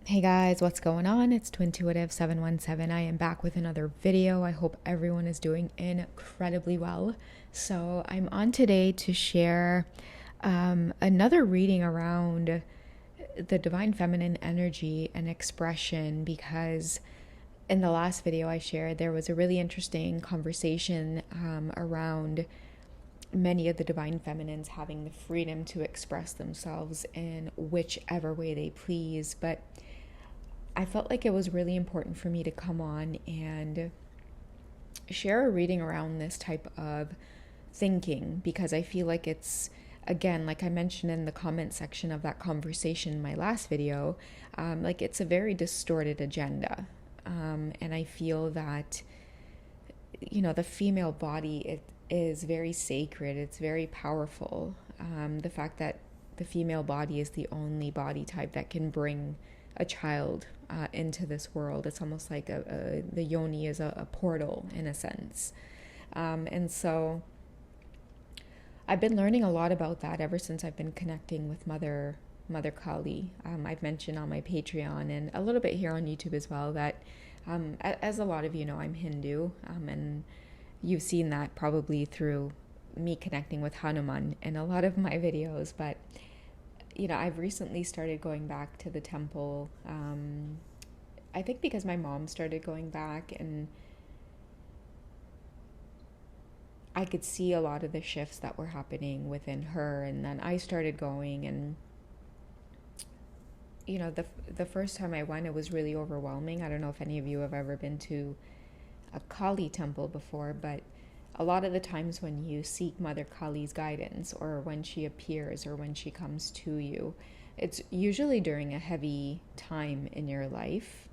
Hey guys, what's going on? It's Twintuitive717. I am back with another video. I hope everyone is doing incredibly well. So, I'm on today to share another reading around the divine feminine energy and expression because in the last video I shared, there was a really interesting conversation around many of the divine feminines having the freedom to express themselves in whichever way they please. But I felt like it was really important for me to come on and share a reading around this type of thinking because I feel like it's, again, like I mentioned in the comment section of that conversation in my last video, like it's a very distorted agenda. And I feel that, the female body, it is very sacred, it's very powerful. The fact that the female body is the only body type that can bring a child into this world. It's almost like the yoni is a portal in a sense. And so I've been learning a lot about that ever since I've been connecting with Mother Kali. I've mentioned on my Patreon and a little bit here on YouTube as well that, as a lot of you know, I'm Hindu, and you've seen that probably through me connecting with Hanuman in a lot of my videos. But I've recently started going back to the temple. I think because my mom started going back, and I could see a lot of the shifts that were happening within her, and then I started going, and the first time I went, it was really overwhelming. I don't know if any of you have ever been to a Kali temple before, but a lot of the times when you seek Mother Kali's guidance, or when she appears, or when she comes to you, it's usually during a heavy time in your life.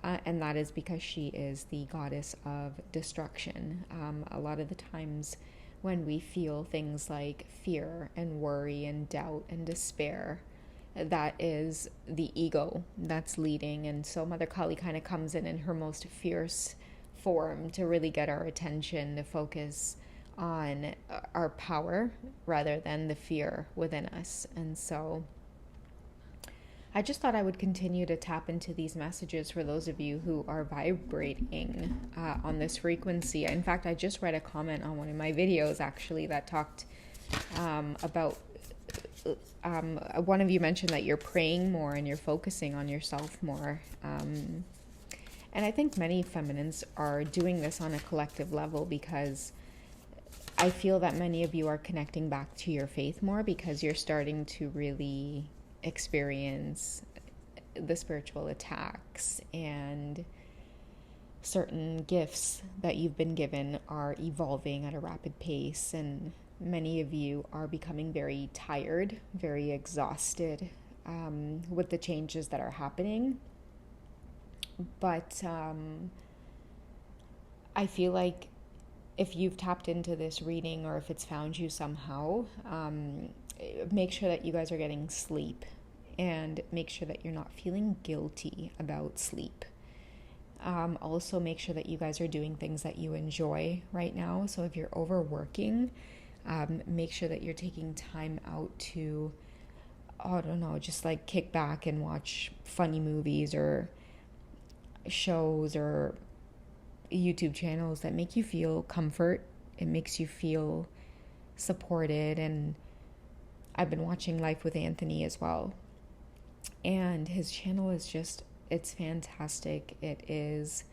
And that is because she is the goddess of destruction. A lot of the times when we feel things like fear and worry and doubt and despair, that is the ego that's leading. And so Mother Kali kind of comes in her most fierce form to really get our attention, to focus on our power rather than the fear within us. And so I just thought I would continue to tap into these messages for those of you who are vibrating on this frequency. In fact, I just read a comment on one of my videos actually that talked about one of you mentioned that you're praying more and you're focusing on yourself more. And I think many feminines are doing this on a collective level because I feel that many of you are connecting back to your faith more because you're starting to really experience the spiritual attacks, and certain gifts that you've been given are evolving at a rapid pace, and many of you are becoming very tired, very exhausted with the changes that are happening. But I feel like if you've tapped into this reading, or if it's found you somehow, make sure that you guys are getting sleep, and make sure that you're not feeling guilty about sleep. Also, make sure that you guys are doing things that you enjoy right now. So if you're overworking, make sure that you're taking time out to, I don't know, just like kick back and watch funny movies or shows or YouTube channels that make you feel comfort. It makes you feel supported. And I've been watching Life with Anthony as well, and his channel is just, it's fantastic. It is,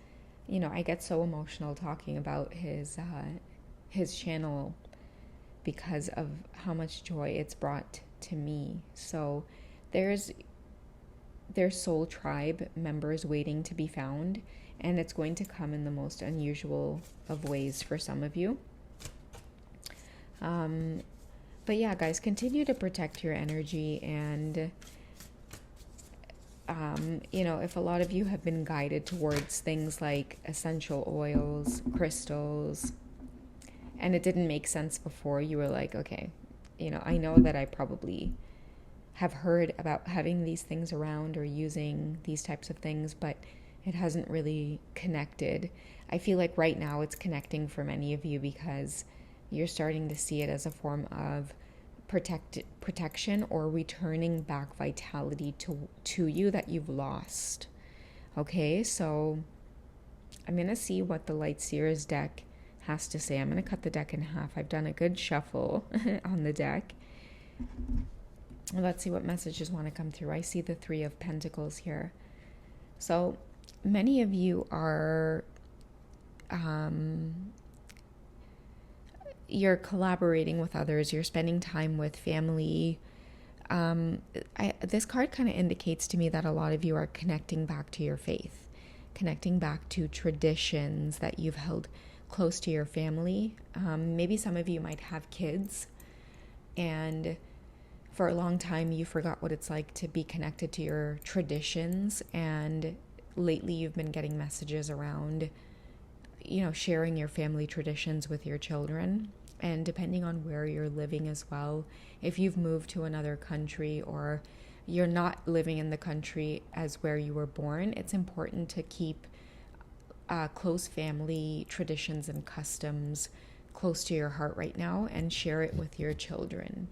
I get so emotional talking about his channel because of how much joy it's brought to me. So there's soul tribe members waiting to be found, and it's going to come in the most unusual of ways for some of you. But yeah, guys, continue to protect your energy. And if a lot of you have been guided towards things like essential oils, crystals, and it didn't make sense before, you were like, okay, I know that I probably have heard about having these things around or using these types of things, but it hasn't really connected. I feel like right now it's connecting for many of you because you're starting to see it as a form of protection or returning back vitality to you that you've lost. Okay, so I'm going to see what the Light Seers deck has to say. I'm going to cut the deck in half. I've done a good shuffle on the deck. Let's see what messages want to come through. I see the Three of Pentacles here. So many of you are you're collaborating with others, you're spending time with family. This card kind of indicates to me that a lot of you are connecting back to your faith, connecting back to traditions that you've held close to your family. Maybe some of you might have kids, and for a long time you forgot what it's like to be connected to your traditions, and lately you've been getting messages around, sharing your family traditions with your children. And depending on where you're living as well, if you've moved to another country or you're not living in the country as where you were born, it's important to keep close family traditions and customs close to your heart right now and share it with your children.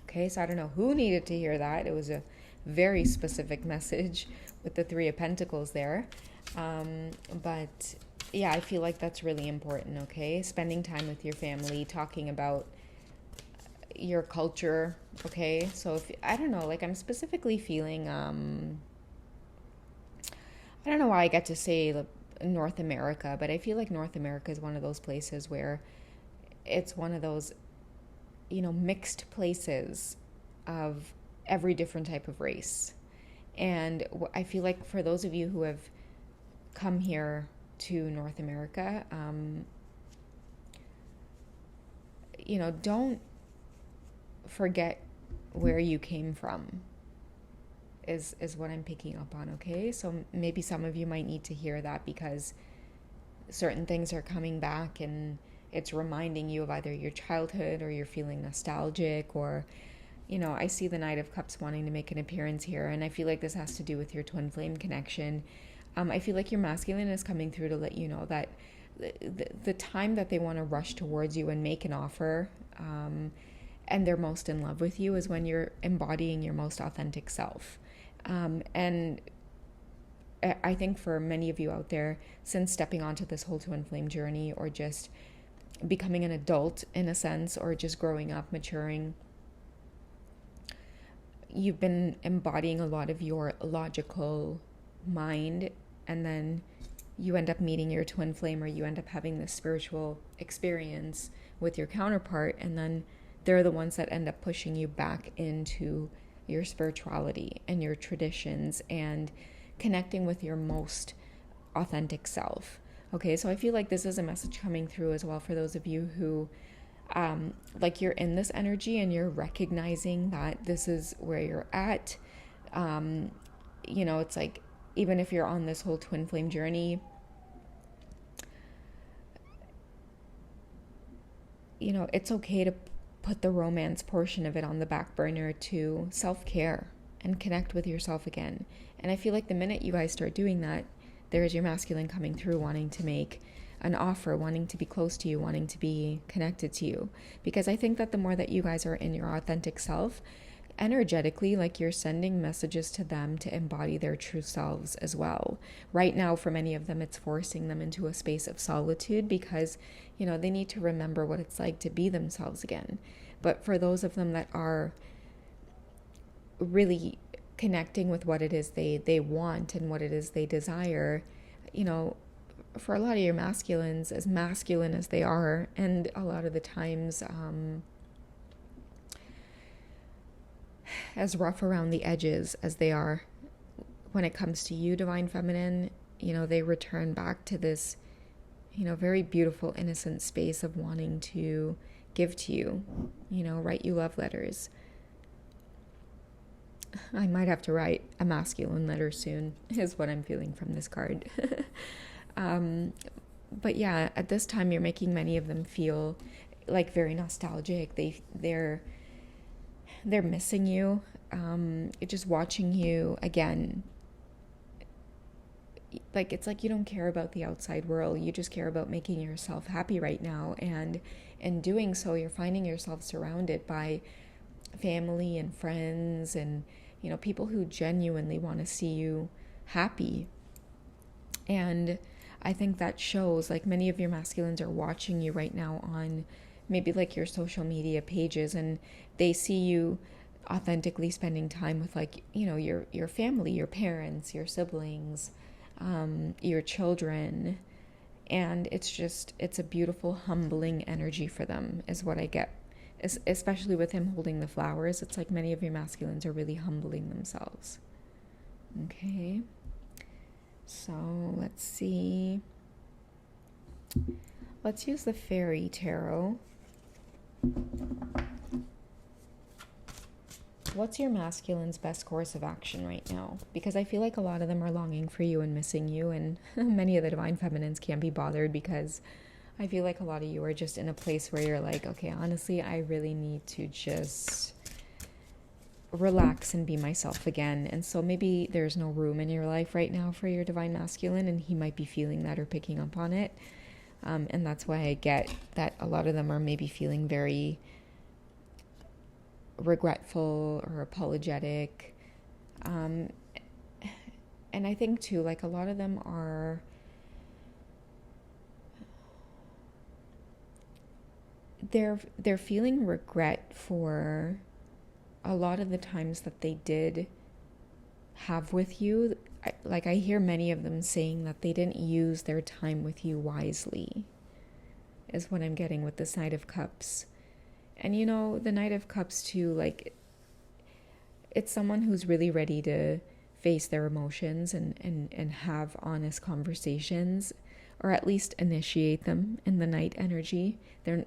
Okay, so I don't know who needed to hear that. It was a very specific message with the Three of Pentacles there. But yeah, I feel like that's really important, okay? Spending time with your family, talking about your culture, okay? So if, I don't know, like I'm specifically feeling, I don't know why I get to say North America, but I feel like North America is one of those places where it's one of those, mixed places of every different type of race. And I feel like for those of you who have come here to North America, don't forget where you came from is what I'm picking up on, okay? So maybe some of you might need to hear that because certain things are coming back and it's reminding you of either your childhood or you're feeling nostalgic, or I see the Knight of Cups wanting to make an appearance here, and I feel like this has to do with your twin flame connection. I feel like your masculine is coming through to let you know that the time that they want to rush towards you and make an offer, and they're most in love with you, is when you're embodying your most authentic self. And I think for many of you out there, since stepping onto this whole twin flame journey, or just becoming an adult in a sense, or just growing up, maturing, you've been embodying a lot of your logical mind, and then you end up meeting your twin flame, or you end up having this spiritual experience with your counterpart, and then they're the ones that end up pushing you back into your spirituality and your traditions and connecting with your most authentic self. Okay, so I feel like this is a message coming through as well for those of you who like you're in this energy and you're recognizing that this is where you're at. It's like, even if you're on this whole twin flame journey, it's okay to put the romance portion of it on the back burner to self-care and connect with yourself again. And I feel like the minute you guys start doing that, there's your masculine coming through, wanting to make an offer, wanting to be close to you, wanting to be connected to you. Because I think that the more that you guys are in your authentic self, energetically, like you're sending messages to them to embody their true selves as well. Right now, for many of them, it's forcing them into a space of solitude because, they need to remember what it's like to be themselves again. But for those of them that are really connecting with what it is they want and what it is they desire, for a lot of your masculines, as masculine as they are, and a lot of the times as rough around the edges as they are, when it comes to you, Divine Feminine, they return back to this, very beautiful, innocent space of wanting to give to you, write you love letters. I might have to write a masculine letter soon, is what I'm feeling from this card. But yeah, at this time, you're making many of them feel like very nostalgic. They're missing you. Just watching you again, like it's like you don't care about the outside world, you just care about making yourself happy right now. And in doing so, you're finding yourself surrounded by family and friends and, you know, people who genuinely want to see you happy. And I think that shows, like, many of your masculines are watching you right now on maybe like your social media pages, and they see you authentically spending time with, like, you know, your family, your parents, your siblings, your children. And it's a beautiful, humbling energy for them, is what I get. Especially with him holding the flowers, it's like many of your masculines are really humbling themselves. Okay. So let's see. Let's use the Fairy Tarot. What's your masculine's best course of action right now? Because I feel like a lot of them are longing for you and missing you, and many of the Divine Feminines can't be bothered, because I feel like a lot of you are just in a place where you're like, okay, honestly, I really need to just relax and be myself again. And so maybe there's no room in your life right now for your Divine Masculine, and he might be feeling that or picking up on it. And that's why I get that a lot of them are maybe feeling very regretful or apologetic. And I think too, like, a lot of them are they're feeling regret for a lot of the times that they did have with you. I hear many of them saying that they didn't use their time with you wisely, is what I'm getting with this Knight of Cups. And, you know, the Knight of Cups too, like, it's someone who's really ready to face their emotions and have honest conversations, or at least initiate them in the Knight energy. They're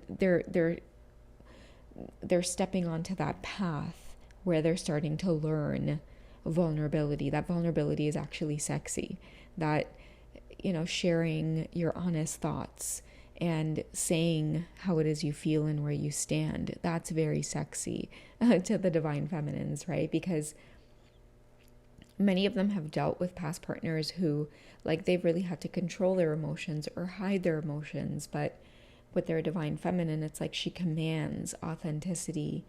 stepping onto that path where they're starting to learn vulnerability. That vulnerability is actually sexy. That, you know, sharing your honest thoughts and saying how it is you feel and where you stand, that's very sexy to the Divine Feminines, right? Because many of them have dealt with past partners who, like, they've really had to control their emotions or hide their emotions. But with their Divine Feminine, it's like she commands authenticity,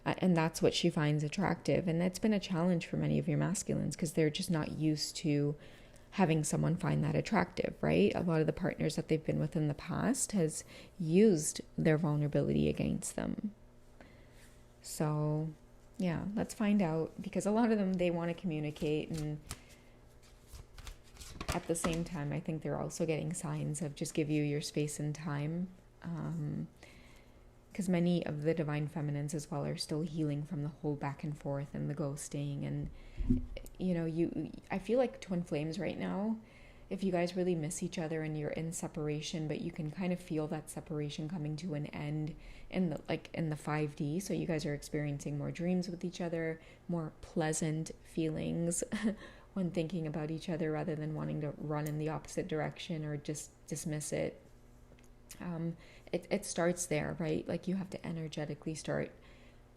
and that's what she finds attractive. And that's been a challenge for many of your masculines, because they're just not used to having someone find that attractive, right? A lot of the partners that they've been with in the past has used their vulnerability against them. So yeah, let's find out, because a lot of them, they want to communicate, and at the same time, I think they're also getting signs of just give you your space and time. Because many of the Divine Feminines as well are still healing from the whole back and forth and the ghosting. And, you know, I feel like twin flames right now, if you guys really miss each other and you're in separation, but you can kind of feel that separation coming to an end in the 5D. So you guys are experiencing more dreams with each other, more pleasant feelings when thinking about each other, rather than wanting to run in the opposite direction or just dismiss it. It starts there, right? Like, you have to energetically start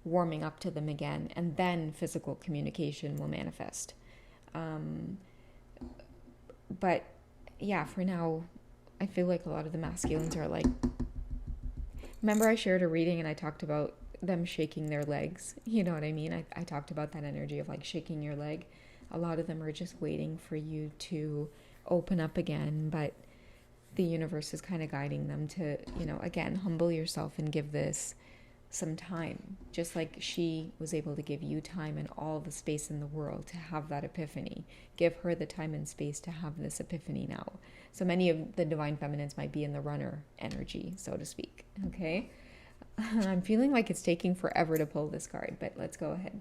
warming up to them again, and then physical communication will manifest. But yeah, for now, I feel like a lot of the masculines are like, remember I shared a reading and I talked about them shaking their legs? You know what I mean? I talked about that energy of like shaking your leg. A lot of them are just waiting for you to open up again, but the universe is kind of guiding them to, you know, again, humble yourself and give this some time, just like she was able to give you time and all the space in the world to have that epiphany. Give her the time and space to have this epiphany now. So many of the Divine Feminines might be in the runner energy, so to speak. Okay, I'm feeling like it's taking forever to pull this card, but let's go ahead.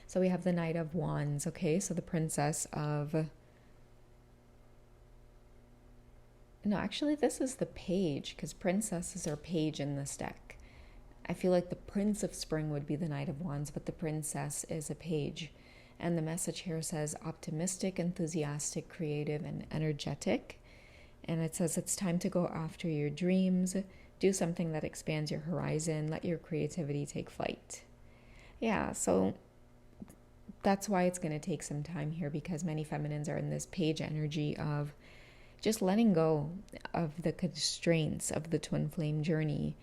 So we have the Knight of Wands. Okay, so the Princess of, no, actually this is the Page, because princesses are page in this deck. I feel like the Prince of Spring would be the Knight of Wands, but the Princess is a page. And the message here says optimistic, enthusiastic, creative, and energetic. And it says it's time to go after your dreams. Do something that expands your horizon. Let your creativity take flight. Yeah, so that's why it's going to take some time here, because many feminines are in this page energy of just letting go of the constraints of the twin flame journey.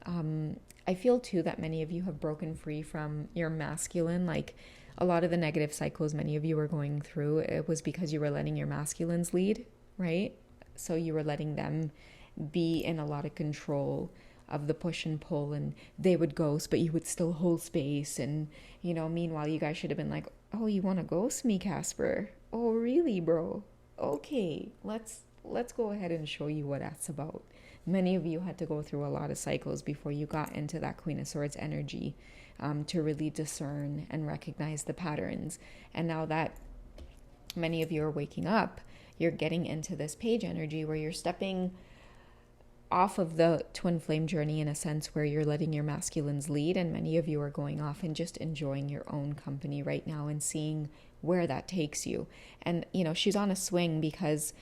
I feel too that many of you have broken free from your masculine. Like a lot of the negative cycles many of you were going through, it was because you were letting your masculines lead, right? So you were letting them be in a lot of control of the push and pull, and they would ghost, but you would still hold space. And, you know, meanwhile, you guys should have been like, oh, you want to ghost me, Casper? Oh, really, bro? Okay, let's go ahead and show you what that's about. Many of you had to go through a lot of cycles before you got into that Queen of Swords energy, to really discern and recognize the patterns. And now that many of you are waking up, you're getting into this page energy where you're stepping off of the twin flame journey in a sense, where you're letting your masculines lead, and many of you are going off and just enjoying your own company right now and seeing where that takes you. And, you know, she's on a swing because,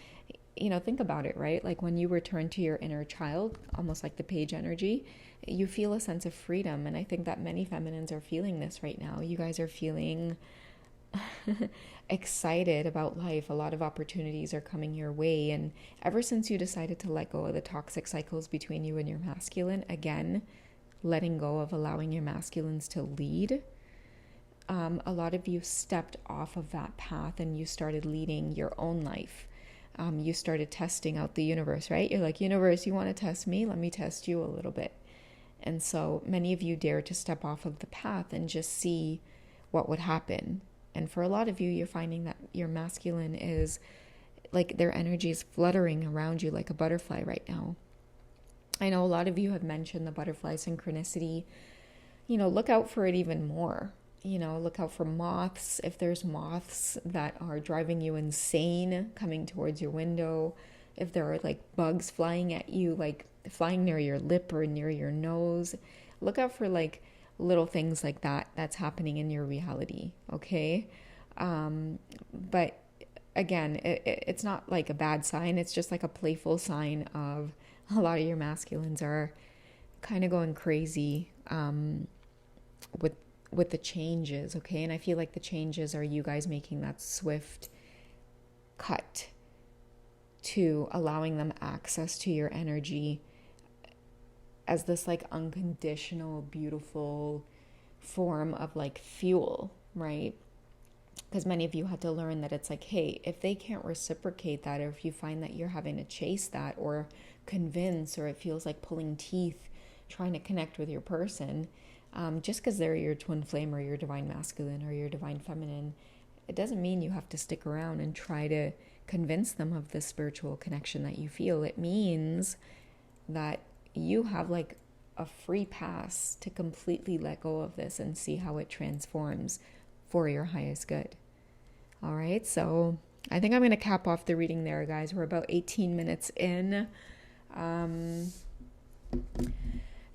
you know, think about it, right? Like when you return to your inner child, almost like the page energy, you feel a sense of freedom. And I think that many feminines are feeling this right now. You guys are feeling excited about life. A lot of opportunities are coming your way. And ever since you decided to let go of the toxic cycles between you and your masculine, again, letting go of allowing your masculines to lead, a lot of you stepped off of that path and you started leading your own life. You started testing out the universe, right? You're like, universe, you want to test me? Let me test you a little bit. And so many of you dare to step off of the path and just see what would happen. And for a lot of you, you're finding that your masculine is like their energy is fluttering around you like a butterfly right now. I know a lot of you have mentioned the butterfly synchronicity. You know, look out for it even more. You know, look out for moths. If there's moths that are driving you insane coming towards your window, if there are like bugs flying at you, like flying near your lip or near your nose, look out for like little things like that that's happening in your reality, okay? But again, it's not like a bad sign. It's just like a playful sign of a lot of your masculines are kind of going crazy with the changes, okay? And I feel like the changes are you guys making that swift cut to allowing them access to your energy as this like unconditional, beautiful form of like fuel, right? Because many of you had to learn that it's like, hey, if they can't reciprocate that, or if you find that you're having to chase that or convince, or it feels like pulling teeth trying to connect with your person, just because they're your twin flame or your divine masculine or your divine feminine, it doesn't mean you have to stick around and try to convince them of the spiritual connection that you feel. It means that you have like a free pass to completely let go of this and see how it transforms for your highest good. All right, so I think I'm going to cap off the reading there, guys. We're about 18 minutes in.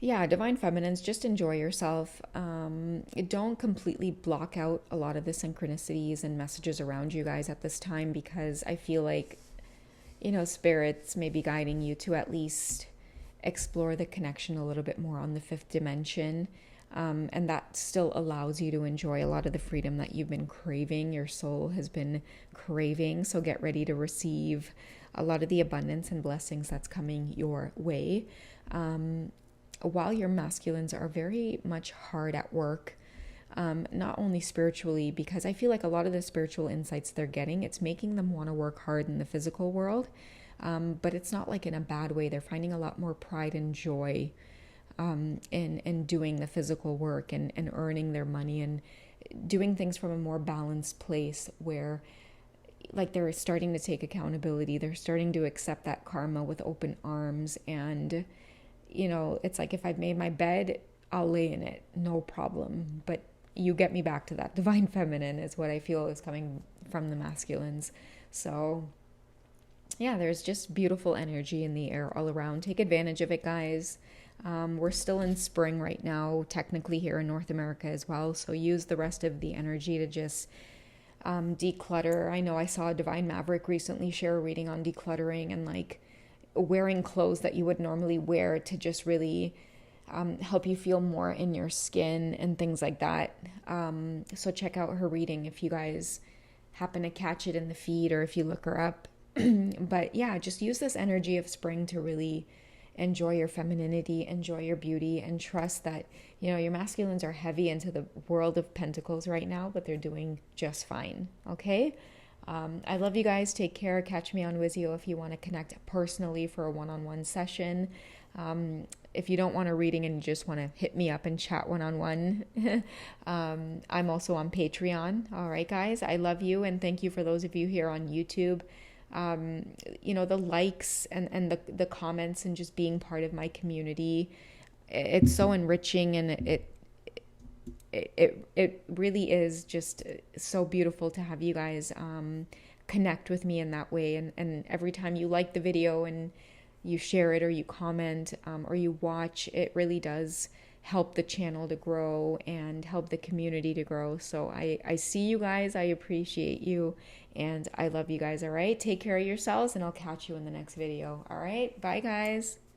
Yeah, divine feminines, just enjoy yourself. Don't completely block out a lot of the synchronicities and messages around you guys at this time, because I feel like, you know, spirits may be guiding you to at least explore the connection a little bit more on the fifth dimension. And that still allows you to enjoy a lot of the freedom that you've been craving, your soul has been craving. So get ready to receive a lot of the abundance and blessings that's coming your way. While your masculines are very much hard at work, not only spiritually, because I feel like a lot of the spiritual insights they're getting, it's making them want to work hard in the physical world. But it's not like in a bad way. They're finding a lot more pride and joy in doing the physical work and earning their money and doing things from a more balanced place, where like they're starting to take accountability. They're starting to accept that karma with open arms. And, you know, it's like, if I've made my bed, I'll lay in it, no problem. But you get me back to that divine feminine is what I feel is coming from the masculines. So yeah, there's just beautiful energy in the air all around. Take advantage of it, guys. We're still in spring right now, technically here in North America as well. So use the rest of the energy to just declutter. I know I saw a Divine Maverick recently share a reading on decluttering and like wearing clothes that you would normally wear to just really help you feel more in your skin and things like that. So check out her reading if you guys happen to catch it in the feed or if you look her up. But yeah, just use this energy of spring to really enjoy your femininity, enjoy your beauty, and trust that, you know, your masculines are heavy into the world of pentacles right now, but they're doing just fine. Okay. I love you guys. Take care. Catch me on Wizio if you want to connect personally for a one-on-one session. If you don't want a reading and you just want to hit me up and chat one-on-one, I'm also on Patreon. All right, guys. I love you, and thank you for those of you here on YouTube. You know, the likes and the comments and just being part of my community. It's so enriching, and it really is just so beautiful to have you guys connect with me in that way. And every time you like the video and you share it or you comment or you watch, it really does help the channel to grow and help the community to grow. So I see you guys, I appreciate you, and I love you guys. All right, take care of yourselves, and I'll catch you in the next video. All right, bye guys.